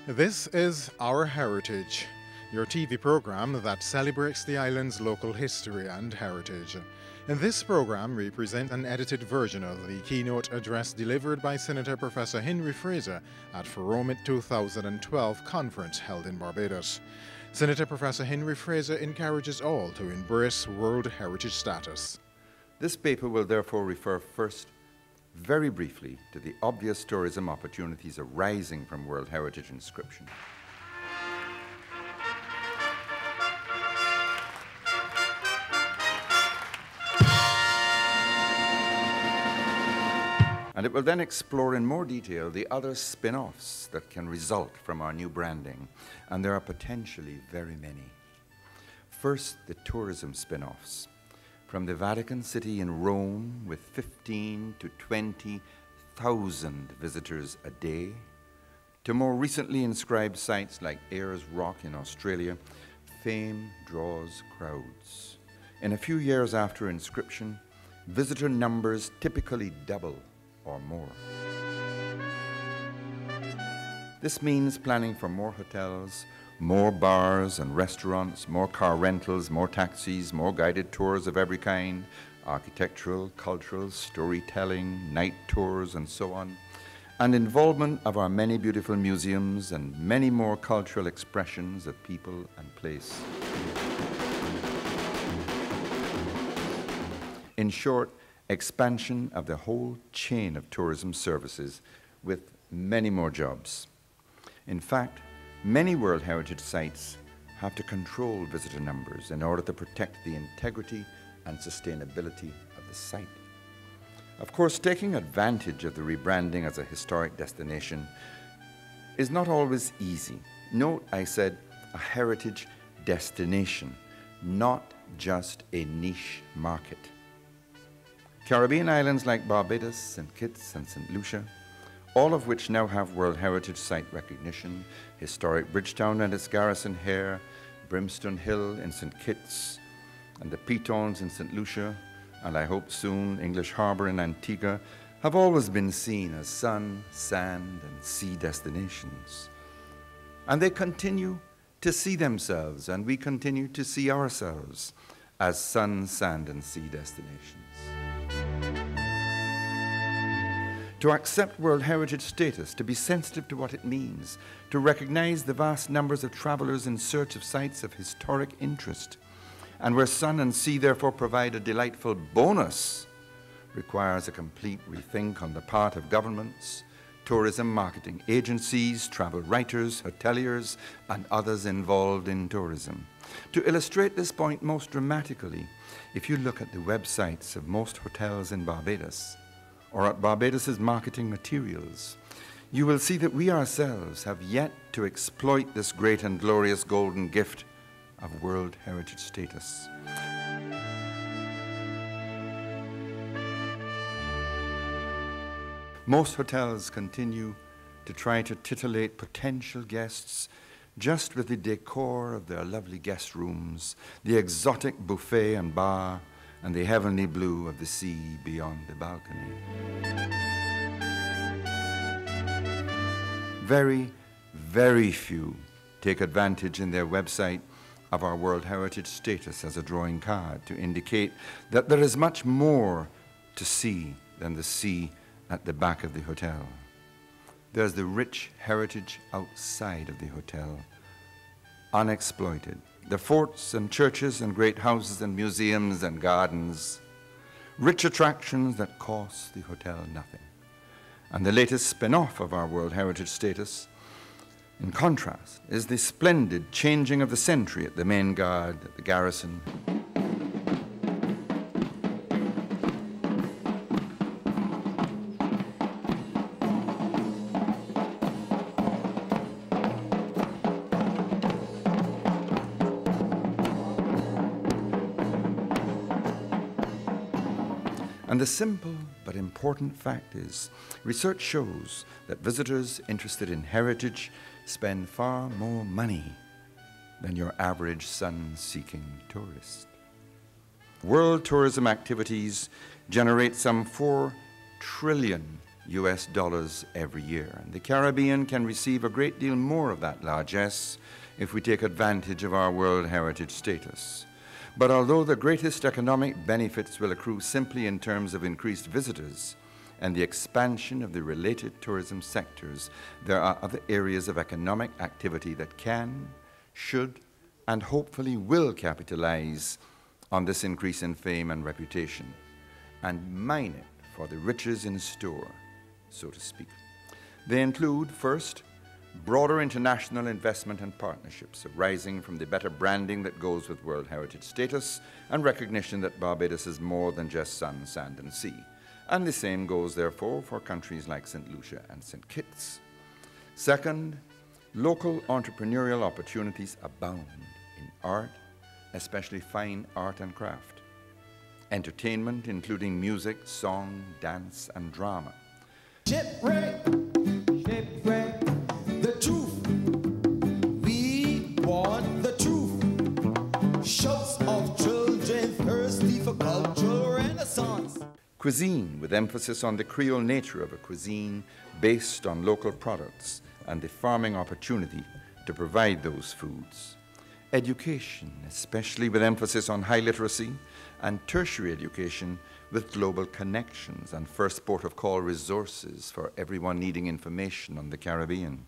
This is Our Heritage, your TV program that celebrates the island's local history and heritage. In this program, we present an edited version of the keynote address delivered by Senator Professor Henry Fraser at Foromit 2012 conference held in Barbados. Senator Professor Henry Fraser encourages all to embrace World Heritage status. This paper will therefore refer first, very briefly, to the obvious tourism opportunities arising from World Heritage inscription. And it will then explore in more detail the other spin-offs that can result from our new branding, and there are potentially very many. First, the tourism spin-offs. From the Vatican City in Rome with 15 to 20,000 visitors a day, to more recently inscribed sites like Ayers Rock in Australia, fame draws crowds. In a few years after inscription, visitor numbers typically double or more. This means planning for more hotels, more bars and restaurants, more car rentals, more taxis, more guided tours of every kind, architectural, cultural, storytelling, night tours, and so on, and involvement of our many beautiful museums and many more cultural expressions of people and place. In short, expansion of the whole chain of tourism services with many more jobs. In fact, many World Heritage sites have to control visitor numbers in order to protect the integrity and sustainability of the site. Of course, taking advantage of the rebranding as a historic destination is not always easy. Note, I said a heritage destination, not just a niche market. Caribbean islands like Barbados, St. Kitts, and St. Lucia, all of which now have World Heritage Site recognition, historic Bridgetown and its garrison here, Brimstone Hill in St. Kitts, and the Pitons in St. Lucia, and I hope soon English Harbour in Antigua, have always been seen as sun, sand, and sea destinations. And they continue to see themselves, and we continue to see ourselves as sun, sand, and sea destinations. To accept World Heritage status, to be sensitive to what it means, to recognize the vast numbers of travelers in search of sites of historic interest, and where sun and sea therefore provide a delightful bonus, requires a complete rethink on the part of governments, tourism marketing agencies, travel writers, hoteliers, and others involved in tourism. To illustrate this point most dramatically, if you look at the websites of most hotels in Barbados, or at Barbados's marketing materials, you will see that we ourselves have yet to exploit this great and glorious golden gift of World Heritage status. Most hotels continue to try to titillate potential guests just with the decor of their lovely guest rooms, the exotic buffet and bar, and the heavenly blue of the sea beyond the balcony. Very, very few take advantage in their website of our World Heritage status as a drawing card to indicate that there is much more to see than the sea at the back of the hotel. There's the rich heritage outside of the hotel, unexploited. The forts and churches and great houses and museums and gardens, rich attractions that cost the hotel nothing. And the latest spin-off of our World Heritage status, in contrast, is the splendid changing of the sentry at the main guard at the garrison. And the simple but important fact is, research shows that visitors interested in heritage spend far more money than your average sun-seeking tourist. World tourism activities generate some $4 trillion US dollars every year. And the Caribbean can receive a great deal more of that largesse if we take advantage of our World Heritage status. But although the greatest economic benefits will accrue simply in terms of increased visitors and the expansion of the related tourism sectors, there are other areas of economic activity that can, should, and hopefully will capitalize on this increase in fame and reputation and mine it for the riches in store, so to speak. They include, first, broader international investment and partnerships arising from the better branding that goes with World Heritage status and recognition that Barbados is more than just sun, sand, and sea. And the same goes, therefore, for countries like St. Lucia and St. Kitts. Second, local entrepreneurial opportunities abound in art, especially fine art and craft. Entertainment, including music, song, dance, and drama. Shipwreck, shipwreck, the truth. We want the truth. Shouts of children thirsty for cultural renaissance. Cuisine, with emphasis on the Creole nature of a cuisine based on local products and the farming opportunity to provide those foods. Education, especially with emphasis on high literacy, and tertiary education with global connections and first port of call resources for everyone needing information on the Caribbean.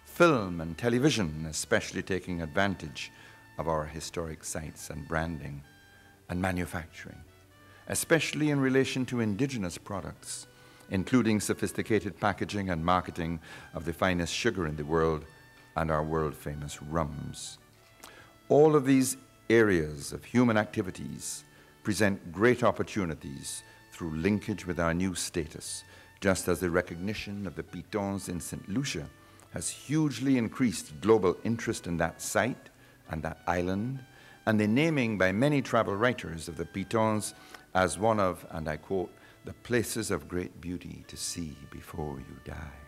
Film and television, especially taking advantage of our historic sites and branding. And manufacturing, especially in relation to indigenous products, including sophisticated packaging and marketing of the finest sugar in the world and our world-famous rums. All of these areas of human activities present great opportunities through linkage with our new status, just as the recognition of the pitons in St. Lucia has hugely increased global interest in that site and that island, and the naming by many travel writers of the pitons as one of, and I quote, the places of great beauty to see before you die.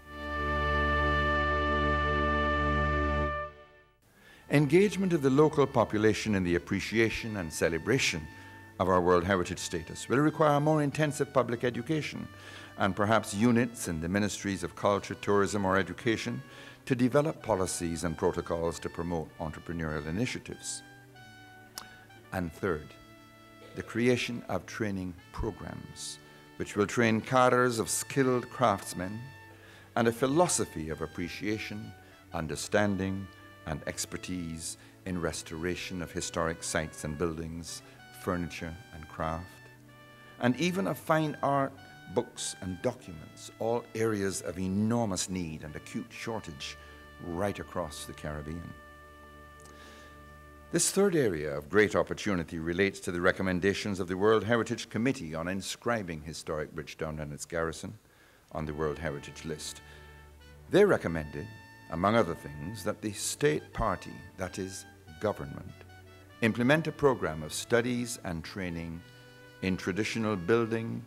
Engagement of the local population in the appreciation and celebration of our World Heritage status will require more intensive public education and perhaps units in the ministries of culture, tourism, or education to develop policies and protocols to promote entrepreneurial initiatives. And third, the creation of training programs which will train cadres of skilled craftsmen and a philosophy of appreciation, understanding, and expertise in restoration of historic sites and buildings, furniture and craft, and even of fine art, books and documents, all areas of enormous need and acute shortage right across the Caribbean. This third area of great opportunity relates to the recommendations of the World Heritage Committee on inscribing historic Bridgetown and its garrison on the World Heritage list. They recommended, among other things, that the state party, that is, government, implement a program of studies and training in traditional building,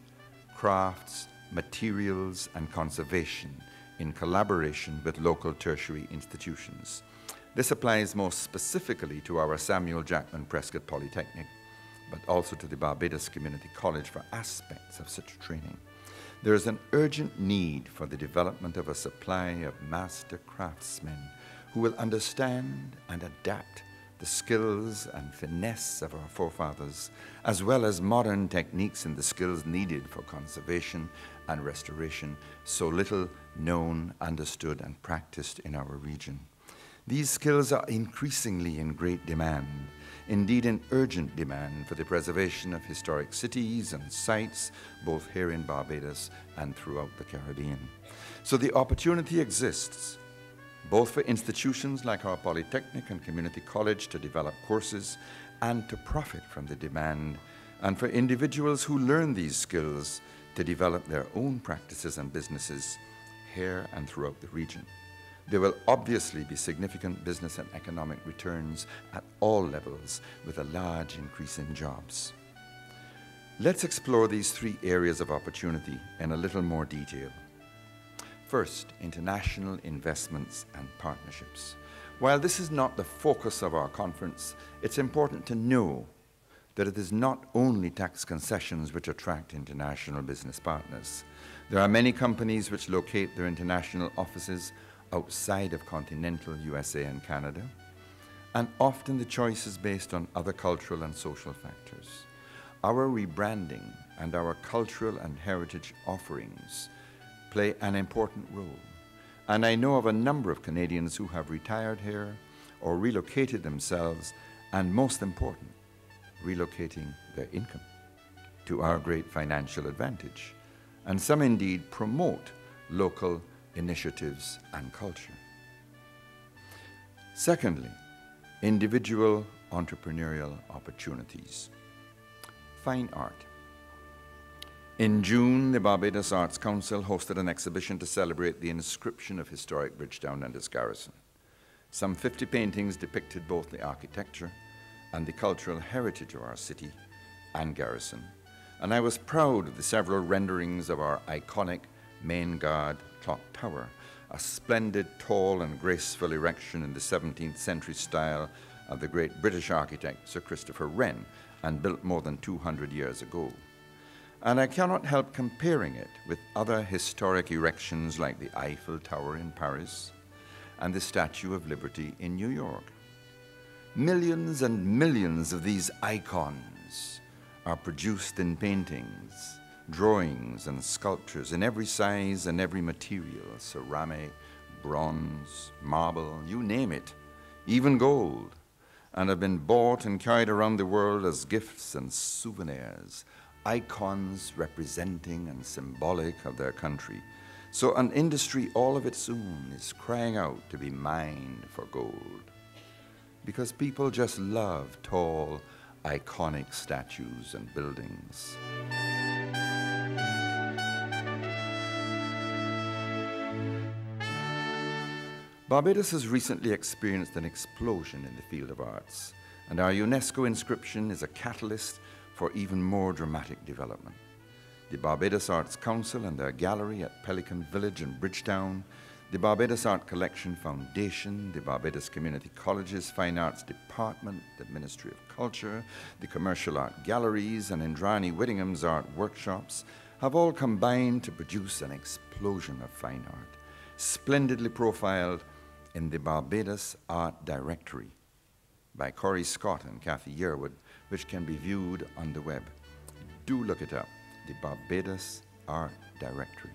crafts, materials, and conservation in collaboration with local tertiary institutions. This applies most specifically to our Samuel Jackman Prescott Polytechnic, but also to the Barbados Community College for aspects of such training. There is an urgent need for the development of a supply of master craftsmen who will understand and adapt the skills and finesse of our forefathers, as well as modern techniques and the skills needed for conservation and restoration, so little known, understood, and practiced in our region. These skills are increasingly in great demand, indeed in urgent demand, for the preservation of historic cities and sites, both here in Barbados and throughout the Caribbean. So the opportunity exists, both for institutions like our Polytechnic and Community College to develop courses and to profit from the demand, and for individuals who learn these skills to develop their own practices and businesses here and throughout the region. There will obviously be significant business and economic returns at all levels, with a large increase in jobs. Let's explore these three areas of opportunity in a little more detail. First, international investments and partnerships. While this is not the focus of our conference, it's important to know that it is not only tax concessions which attract international business partners. There are many companies which locate their international offices outside of continental USA and Canada, and often the choice is based on other cultural and social factors. Our rebranding and our cultural and heritage offerings play an important role, and I know of a number of Canadians who have retired here or relocated themselves, and most important, relocating their income to our great financial advantage, and some indeed promote local initiatives and culture. Secondly, individual entrepreneurial opportunities. Fine art. In June, the Barbados Arts Council hosted an exhibition to celebrate the inscription of historic Bridgetown and its garrison. Some 50 paintings depicted both the architecture and the cultural heritage of our city and garrison, and I was proud of the several renderings of our iconic main guard clock tower, a splendid, tall and graceful erection in the 17th century style of the great British architect Sir Christopher Wren, and built more than 200 years ago. And I cannot help comparing it with other historic erections like the Eiffel Tower in Paris and the Statue of Liberty in New York. Millions and millions of these icons are produced in paintings, drawings, and sculptures in every size and every material, ceramic, bronze, marble, you name it, even gold, and have been bought and carried around the world as gifts and souvenirs, icons representing and symbolic of their country. So an industry all of its own is crying out to be mined for gold, because people just love tall, iconic statues and buildings. Barbados has recently experienced an explosion in the field of arts, and our UNESCO inscription is a catalyst for even more dramatic development. The Barbados Arts Council and their gallery at Pelican Village in Bridgetown, the Barbados Art Collection Foundation, the Barbados Community College's Fine Arts Department, the Ministry of Culture, the Commercial Art Galleries, and Indrani Whittingham's art workshops have all combined to produce an explosion of fine art, splendidly profiled in the Barbados Art Directory by Corey Scott and Kathy Yearwood, which can be viewed on the web. Do look it up, the Barbados Art Directory.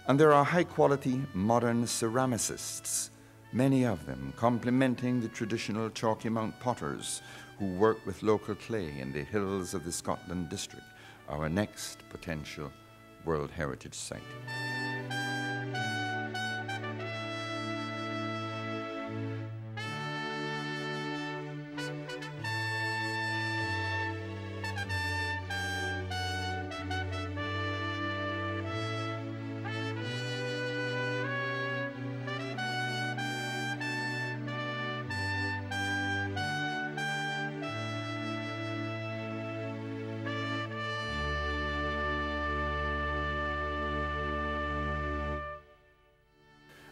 And there are high-quality modern ceramicists, many of them complementing the traditional Chalky Mount potters who work with local clay in the hills of the Scotland district, our next potential World Heritage Site.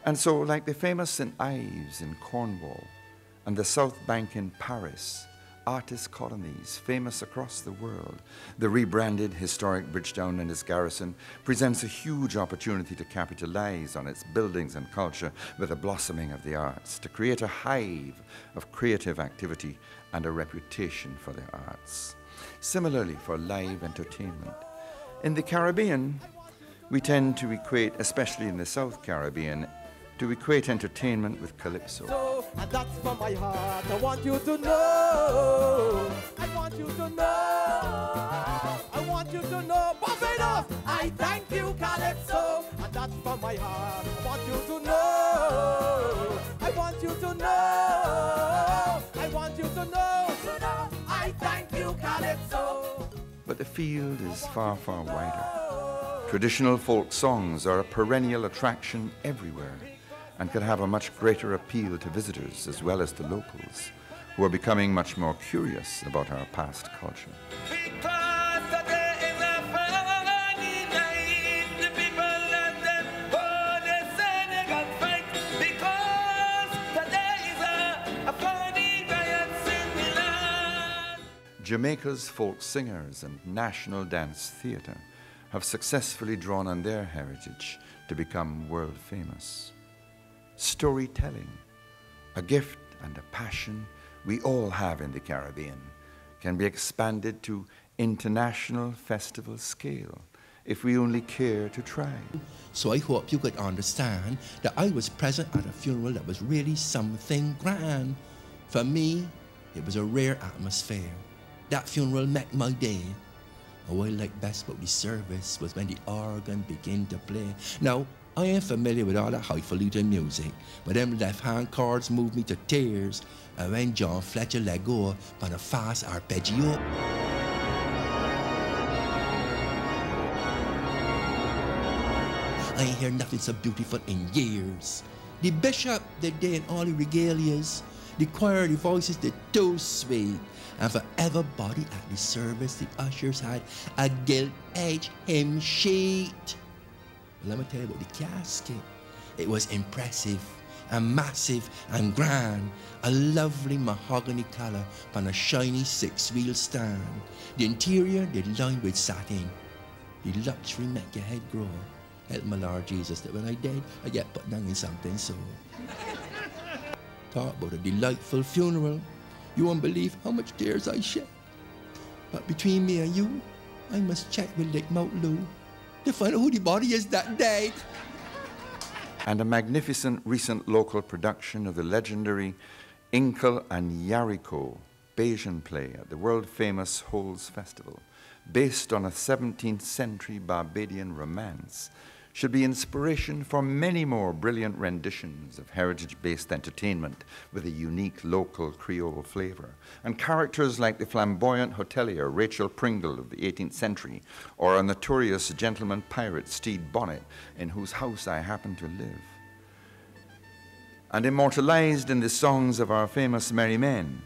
And so, like the famous St. Ives in Cornwall and the South Bank in Paris, artist colonies famous across the world, the rebranded historic Bridgetown and its garrison presents a huge opportunity to capitalize on its buildings and culture with a blossoming of the arts, to create a hive of creative activity and a reputation for the arts. Similarly, for live entertainment. In the Caribbean, we tend to equate, especially in the South Caribbean, to equate entertainment with calypso. So, and that's from my heart. I want you to know. I want you to know. I want you to know. Barbados, I thank you, Calypso. And that's from my heart. I want you to know. I want you to know. I want you to know. I thank you, Calypso. But the field is far, far wider. Traditional folk songs are a perennial attraction everywhere, and can have a much greater appeal to visitors as well as to locals, who are becoming much more curious about our past culture. Jamaica's folk singers and national dance theatre have successfully drawn on their heritage to become world famous. Storytelling, a gift and a passion we all have in the Caribbean, can be expanded to international festival scale if we only care to try. So I hope you could understand that I was present at a funeral that was really something grand. For me, it was a rare atmosphere. That funeral made my day. What I liked best about the service was when the organ began to play. Now, I ain't familiar with all that highfalutin music, but them left-hand chords moved me to tears, and when John Fletcher let go on a fast arpeggio. I ain't heard nothing so beautiful in years. The bishop, they did in all the regalias. The choir, the voices, they're too sweet. And for everybody at the service, the ushers had a gilt-edged hymn sheet. Well, let me tell you about the casket. It was impressive and massive and grand. A lovely mahogany color on a shiny 6-wheel stand. The interior, they're lined with satin. The luxury make your head grow. Help my Lord Jesus that when I dead, I get put down in something so. Talk about a delightful funeral. You won't believe how much tears I shed. But between me and you, I must check with Lake Mount Lou to find out who the body is that day. And a magnificent recent local production of the legendary Inkle and Yariko Bayesian play at the world-famous Holes Festival, based on a 17th century Barbadian romance, should be inspiration for many more brilliant renditions of heritage-based entertainment with a unique local Creole flavor, and characters like the flamboyant hotelier Rachel Pringle of the 18th century, or a notorious gentleman pirate Stede Bonnet, in whose house I happen to live. And immortalized in the songs of our famous merry men,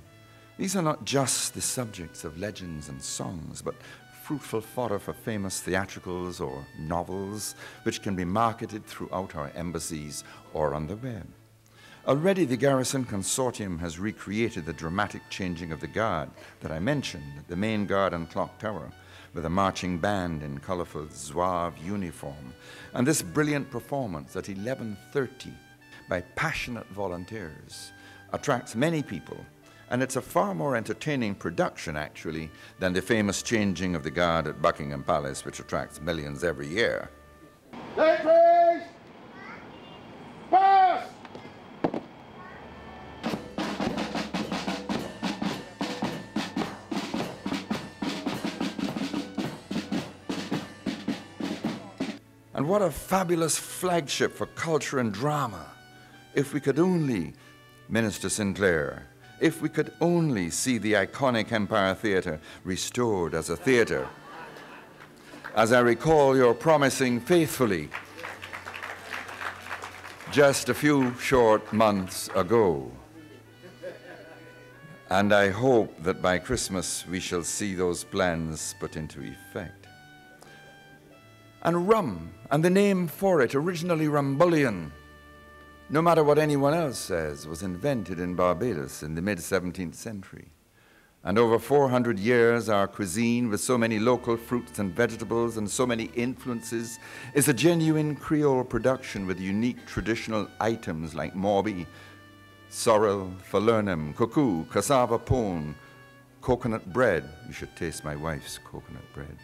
these are not just the subjects of legends and songs, but fruitful fodder for famous theatricals or novels, which can be marketed throughout our embassies or on the web. Already the Garrison Consortium has recreated the dramatic changing of the guard that I mentioned at the main guard and clock tower, with a marching band in colorful zouave uniform, and this brilliant performance at 11:30 by passionate volunteers attracts many people. And it's a far more entertaining production, actually, than the famous changing of the guard at Buckingham Palace, which attracts millions every year. Ladies! Pass! And what a fabulous flagship for culture and drama. If we could only, Minister Sinclair, if we could only see the iconic Empire Theatre restored as a theatre. As I recall your promising faithfully just a few short months ago. And I hope that by Christmas we shall see those plans put into effect. And rum, and the name for it, originally Rumbullion, no matter what anyone else says, was invented in Barbados in the mid-17th century. And over 400 years, our cuisine, with so many local fruits and vegetables and so many influences, is a genuine Creole production with unique traditional items like mauby, sorrel, falernum, cuckoo, cassava pone, coconut bread. You should taste my wife's coconut bread.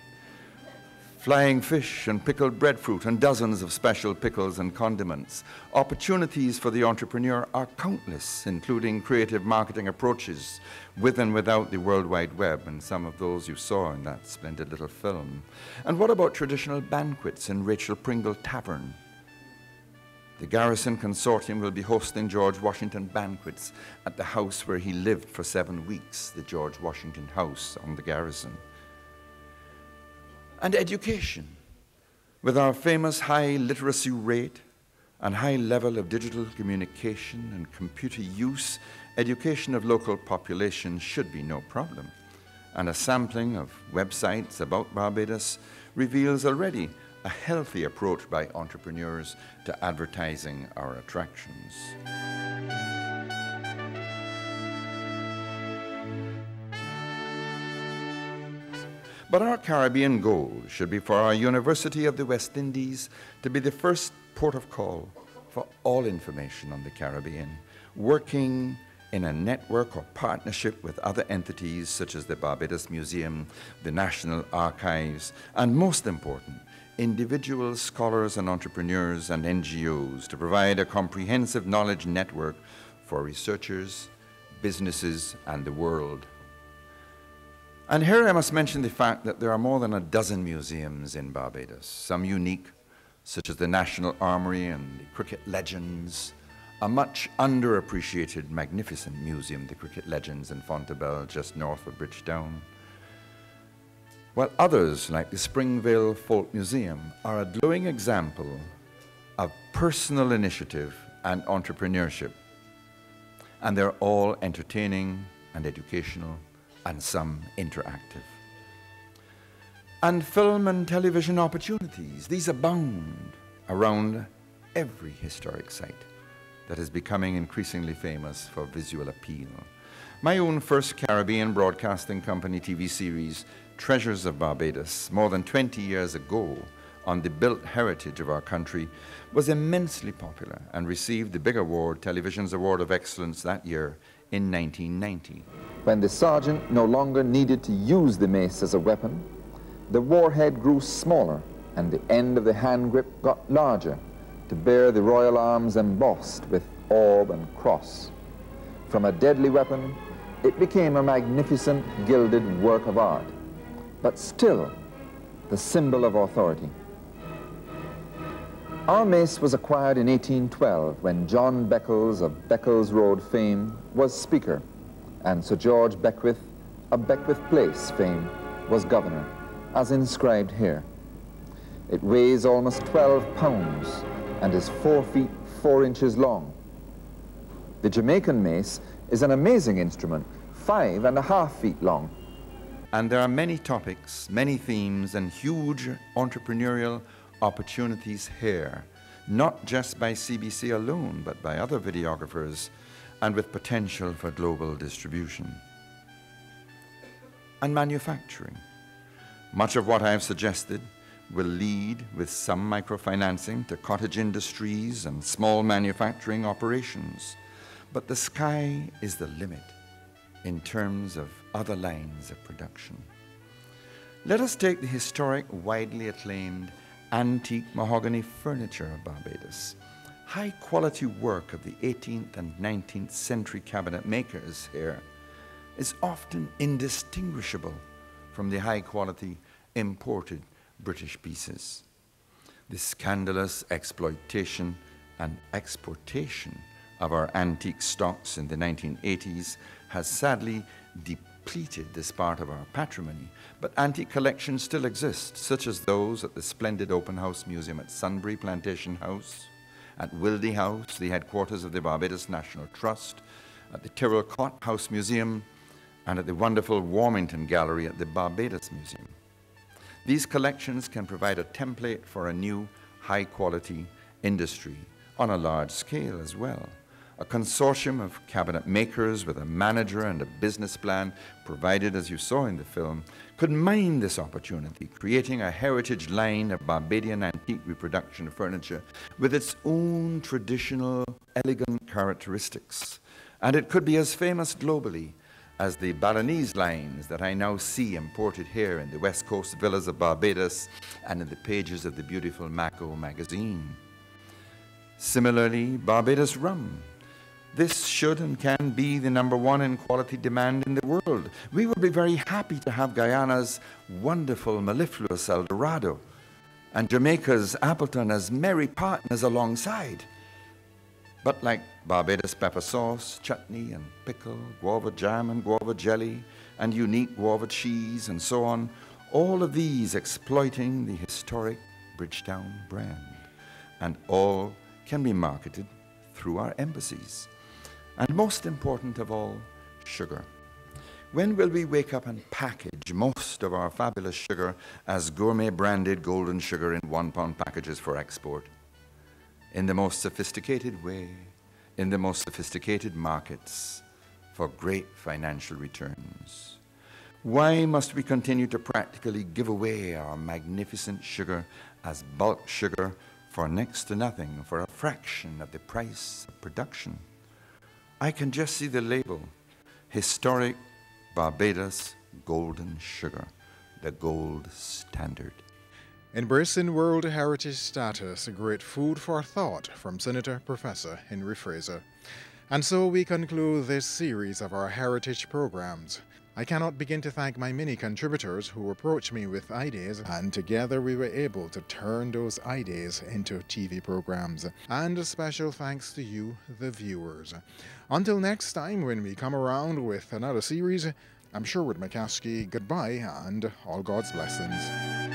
Flying fish and pickled breadfruit and dozens of special pickles and condiments. Opportunities for the entrepreneur are countless, including creative marketing approaches with and without the World Wide Web, and some of those you saw in that splendid little film. And what about traditional banquets in Rachel Pringle Tavern? The Garrison Consortium will be hosting George Washington banquets at the house where he lived for 7 weeks, the George Washington House on the Garrison. And education, with our famous high literacy rate and high level of digital communication and computer use, education of local populations should be no problem. And a sampling of websites about Barbados reveals already a healthy approach by entrepreneurs to advertising our attractions. But our Caribbean goal should be for our University of the West Indies to be the first port of call for all information on the Caribbean, working in a network or partnership with other entities such as the Barbados Museum, the National Archives, and most important, individuals, scholars, and entrepreneurs and NGOs to provide a comprehensive knowledge network for researchers, businesses, and the world. And here I must mention the fact that there are more than a dozen museums in Barbados, some unique, such as the National Armoury and the Cricket Legends, a much underappreciated, magnificent museum, the Cricket Legends in Fontebelle, just north of Bridgetown. While others, like the Springvale Folk Museum, are a glowing example of personal initiative and entrepreneurship. And they're all entertaining and educational, and some interactive. And film and television opportunities, these abound around every historic site that is becoming increasingly famous for visual appeal. My own first Caribbean Broadcasting Company TV series, Treasures of Barbados, more than 20 years ago, on the built heritage of our country, was immensely popular and received the Big Award, Television's Award of Excellence that year in 1990. When the sergeant no longer needed to use the mace as a weapon, the warhead grew smaller and the end of the hand grip got larger to bear the royal arms embossed with orb and cross. From a deadly weapon, it became a magnificent gilded work of art, but still the symbol of authority. Our mace was acquired in 1812 when John Beckles of Beckles Road fame was Speaker, and Sir George Beckwith of Beckwith Place fame was Governor, as inscribed here. It weighs almost 12 pounds and is 4 feet 4 inches long. The Jamaican mace is an amazing instrument, 5.5 feet long. And there are many topics, many themes, and huge entrepreneurial opportunities here, not just by CBC alone, but by other videographers, and with potential for global distribution. And manufacturing. Much of what I have suggested will lead, with some microfinancing, to cottage industries and small manufacturing operations. But the sky is the limit in terms of other lines of production. Let us take the historic, widely acclaimed antique mahogany furniture of Barbados. High-quality work of the 18th and 19th century cabinet makers here is often indistinguishable from the high-quality imported British pieces. The scandalous exploitation and exportation of our antique stocks in the 1980s has sadly depleted this part of our patrimony, but antique collections still exist, such as those at the splendid Open House Museum at Sunbury Plantation House, at Wildy House, the headquarters of the Barbados National Trust, at the Tyrrell Cott House Museum, and at the wonderful Warmington Gallery at the Barbados Museum. These collections can provide a template for a new high-quality industry on a large scale as well. A consortium of cabinet makers with a manager and a business plan provided, as you saw in the film, could mine this opportunity, creating a heritage line of Barbadian antique reproduction furniture with its own traditional, elegant characteristics. And it could be as famous globally as the Balinese lines that I now see imported here in the West Coast villas of Barbados and in the pages of the beautiful Mako magazine. Similarly, Barbados rum. This should and can be the #1 in quality demand in the world. We would be very happy to have Guyana's wonderful mellifluous El Dorado and Jamaica's Appleton as merry partners alongside. But like Barbados pepper sauce, chutney and pickle, guava jam and guava jelly, and unique guava cheese and so on, all of these exploiting the historic Bridgetown brand. And all can be marketed through our embassies. And most important of all, sugar. When will we wake up and package most of our fabulous sugar as gourmet branded golden sugar in 1 pound packages for export? In the most sophisticated way, in the most sophisticated markets, for great financial returns. Why must we continue to practically give away our magnificent sugar as bulk sugar for next to nothing, for a fraction of the price of production? I can just see the label, Historic Barbados Golden Sugar, the gold standard. Embracing World Heritage status, a great food for thought from Senator Professor Henry Fraser. And so we conclude this series of our heritage programs. I cannot begin to thank my many contributors who approached me with ideas, and together we were able to turn those ideas into TV programs. And a special thanks to you, the viewers. Until next time when we come around with another series, I'm Sherwood McCaskey. Goodbye and all God's blessings.